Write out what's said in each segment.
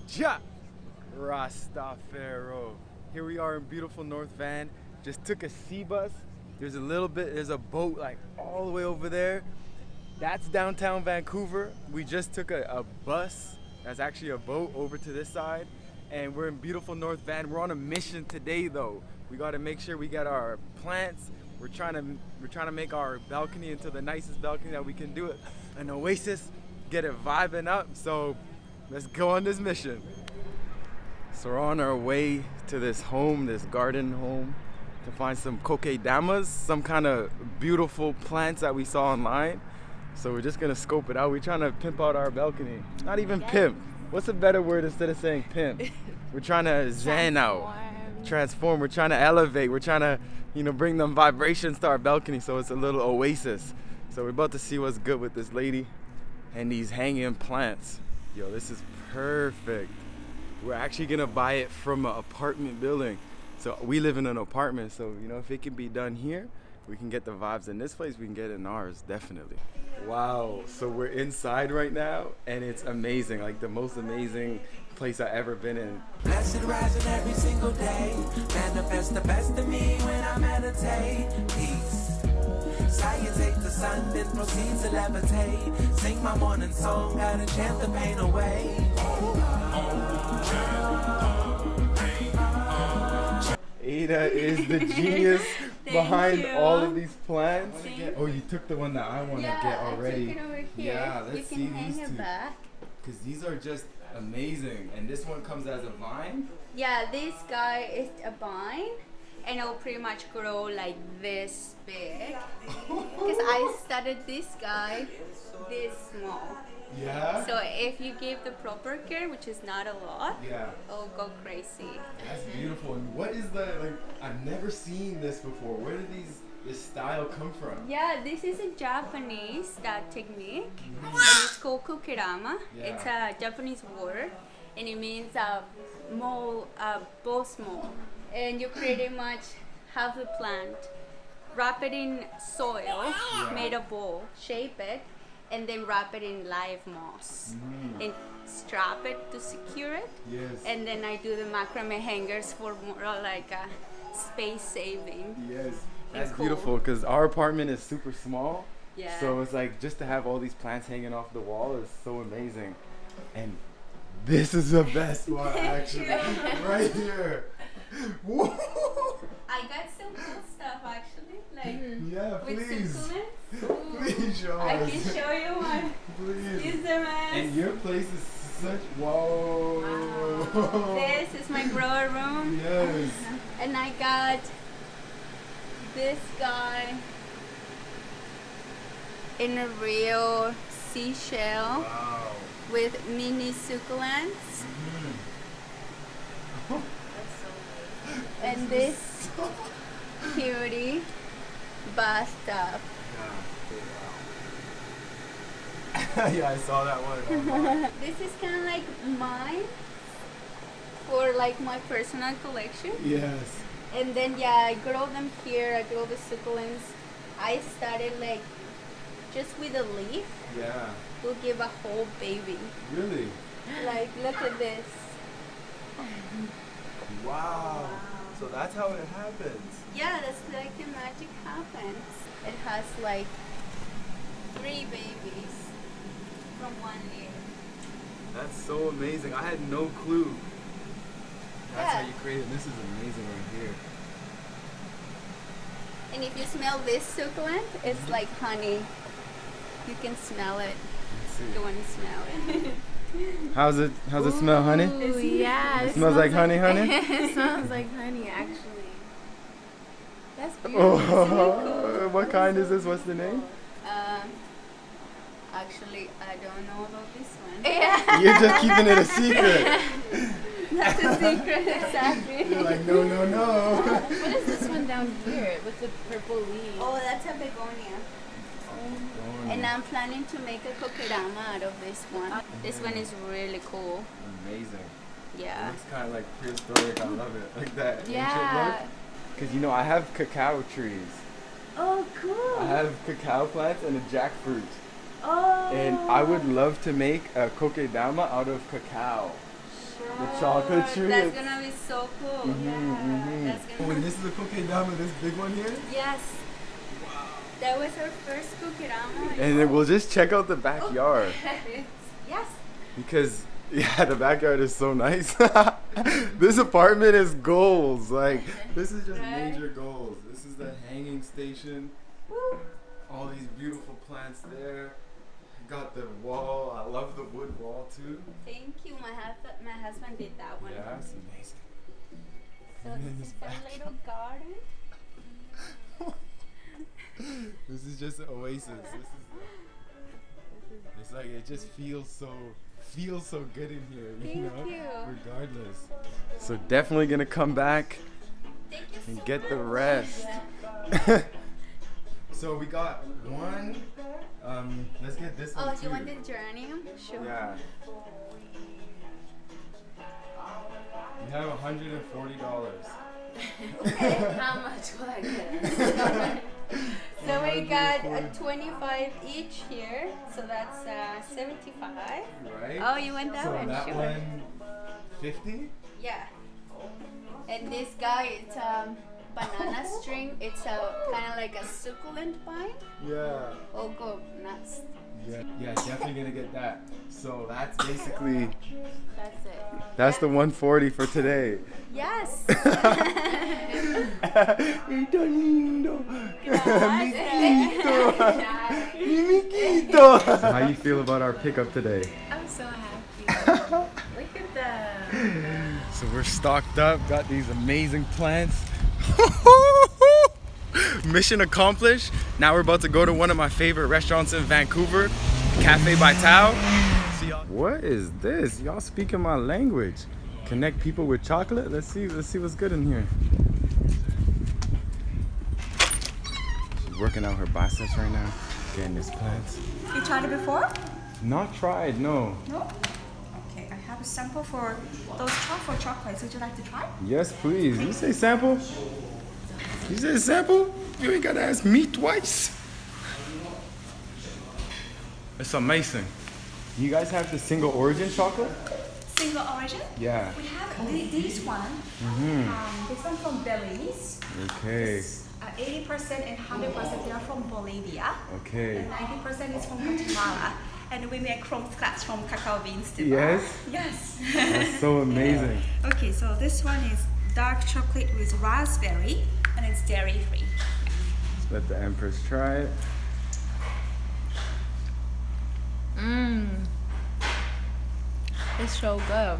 Ja Rastafaro. Here we are in beautiful North Van. Just took a sea bus. There's a boat like all the way over there. That's downtown Vancouver. We just took a bus, that's actually a boat, over to this side. And we're in beautiful North Van. We're on a mission today though. We gotta make sure we get our plants. We're trying to make our balcony into the nicest balcony that we can do it. An oasis, get it vibing up. So let's go on this mission. So we're on our way to this home, this garden home, to find some kokedamas, some kind of beautiful plants that we saw online. So we're just gonna scope it out. We're trying to pimp out our balcony. Not even pimp. What's a better word instead of saying pimp? We're trying to zen out, transform. We're trying to elevate. We're trying to, bring them vibrations to our balcony so it's a little oasis. So we're about to see what's good with this lady and these hanging plants. Yo, this is perfect. We're actually gonna buy it from an apartment building. So we live in an apartment, so if it can be done here, we can get the vibes in this place, we can get it in ours, definitely. Wow, so we're inside right now, and it's amazing, like the most amazing place I've ever been in. Blessed rising every single day. Manifest the best of me when I meditate. Peace. Salutate the sun, then proceed to levitate. Sing my morning song, gotta chant the pain away. Ada is the genius behind you. all of these plants. Oh, you took the one that I want to get already. I took it over here. Yeah, let's you see can hang these it two. back. Because these are just amazing. And this one comes as a vine. Yeah, this guy is a vine, and it'll pretty much grow like this big. Because I started this guy this small. Yeah? So if you give the proper care, which is not a lot, Yeah. it'll go crazy. That's beautiful. And what is I've never seen this before. Where did this style come from? Yeah, this is a Japanese technique. And it's called kukerama. Yeah. It's a Japanese word, and it means bow small. And you pretty much have the plant, wrap it in soil, made a bowl, shape it, and then wrap it in live moss and strap it to secure it. Yes. And then I do the macrame hangers for more like a space saving. Yes. That's cool. beautiful because our apartment is super small. Yeah. So it's like just to have all these plants hanging off the wall is so amazing. And this is the best one actually. Right here. Whoa. I got some cool stuff actually, like Yeah, with please. succulents. Please show I us. can show you one. Please. Use them as. And your place is such whoa. This is my grower room. Yes. And I got this guy in a real seashell Wow. with mini succulents. And this cutie bathtub. Yeah, I saw that one. This is kind of like mine for like my personal collection. Yes. And then I grow them here. I grow the succulents. I started like just with a leaf. Yeah. Will give a whole baby. Really? Like look at this. Wow. So that's how it happens. Yeah, that's like the magic happens. It has like 3 babies from 1 year. That's so amazing. I had no clue. That's Yeah. how you create it. This is amazing right here. And if you smell this succulent, it's like honey. You can smell it. Let's see. You want to smell it? How's it smell, honey? Ooh, yeah. It smells like honey, honey? It smells like honey, actually. That's beautiful. Oh, what kind is this? What's the name? Actually, I don't know about this one. Yeah. You're just keeping it a secret. That's a secret, exactly. You're like, no, no, no. What is this one down here with the purple leaves? Oh, that's a begonia. And I'm planning to make a kokedama out of this one. This one is really cool. Amazing. It Yeah. looks kind of like prehistoric. I love it. Like that ancient Yeah. look. Because, I have cacao trees. Oh, cool. I have cacao plants and a jackfruit. Oh. And I would love to make a kokedama out of cacao. The chocolate tree. That's gonna be so cool. That's gonna When this is a Kokedama, this big one here. Yes. That was our first Kokedama. And then we'll just check out the backyard. Yes. Because, yeah, the backyard is so nice. This apartment is goals. Like, this is just Right. major goals. This is the hanging station. Woo. All these beautiful plants there. Got the wall. I love the wood wall too. Thank you. My husband did that one. Yeah, it's amazing. So And then this is this our back- little garden. This is just an oasis. It's like it just feels so good in here, you Thank know? you. Regardless. So definitely gonna come back Thank you and so get much. the rest. Yeah. So we got one. Let's get this one Oh, too. you want the geranium? Sure. Yeah. You have $140. How much will I get? So we got a 25 each here. So that's 75. Right? Oh, you want that so one? that Sure. one, 50? Yeah. And this guy, it's banana string. It's a kind of like a succulent pine. Yeah. Oh, go nuts. Yeah, definitely gonna get that. So that's basically, That's it. that's the 140 for today. Yes. How you feel about our pickup today? I'm so happy. Look at them. So we're stocked up, got these amazing plants. Mission accomplished. Now we're about to go to one of my favorite restaurants in Vancouver, Cafe by Tao. What is this? Y'all speaking my language. Connect people with chocolate. Let's see what's good in here. She's working out her biceps right now, getting these plants. You tried it before? Not tried, no. No? Okay, I have a sample for those truffle chocolates. Would you like to try? Yes, please. You say sample? You say sample? You ain't gotta ask me twice. It's amazing. You guys have the single origin chocolate? Single origin? Yeah. We have this one. This one from Belize. Okay. 80% and 100% they are from Bolivia. Okay. And 90% is from Guatemala. And we make from scratch from cacao beans too. Yes? Yes. That's so amazing. Okay, so this one is dark chocolate with raspberry and it's dairy free. Let's let the Empress try it. Mmm. It's so good.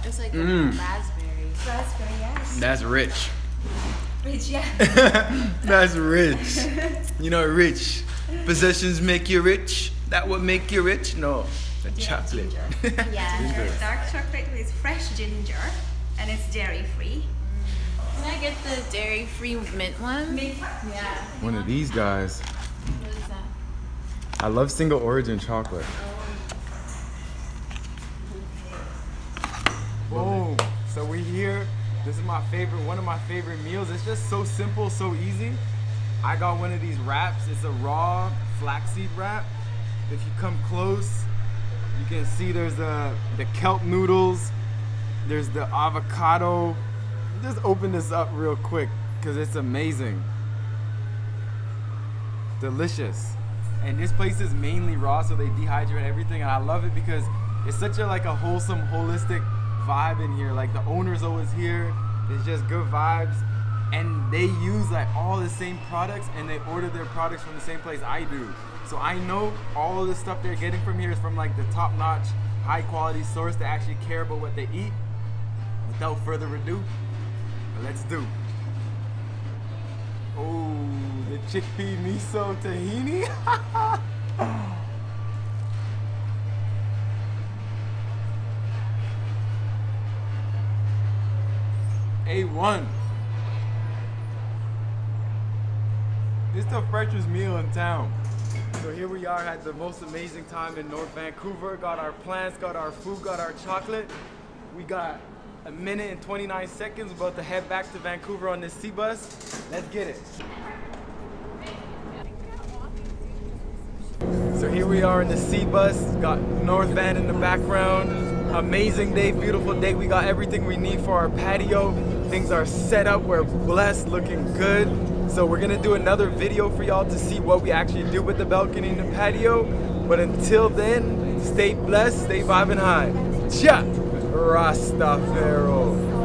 It's like a raspberry. Raspberry, yes. That's rich. Rich, yeah. That's rich. You know, rich. Possessions make you rich. That would make you rich? No, the chocolate. Yeah, dark chocolate with fresh ginger and it's dairy free. Can I get the dairy-free mint one? Yeah. One of these guys. What is that? I love single origin chocolate. Boom. So we here. This is my favorite, one of my favorite meals. It's just so simple, so easy. I got one of these wraps. It's a raw flaxseed wrap. If you come close, you can see there's the kelp noodles. There's the avocado. Just open this up real quick because it's amazing. Delicious. And this place is mainly raw, so they dehydrate everything, and I love it because it's such a like a wholesome, holistic vibe in here. Like the owner's always here. It's just good vibes, and they use like all the same products, and they order their products from the same place I do. So I know all of the stuff they're getting from here is from like the top-notch, high-quality source that actually care about what they eat. Without further ado, let's do. Oh, the chickpea miso tahini. A1. It's the freshest meal in town. So here we are, had the most amazing time in North Vancouver. Got our plants, got our food, got our chocolate. We got a minute and 29 seconds. We're about to head back to Vancouver on this sea bus. Let's get it. So here we are in the sea bus, got North Van in the background. Amazing day, beautiful day. We got everything we need for our patio. Things are set up, we're blessed, looking good. So we're gonna do another video for y'all to see what we actually do with the balcony and the patio. But until then, stay blessed, stay vibing high. Cha! Rastafaro.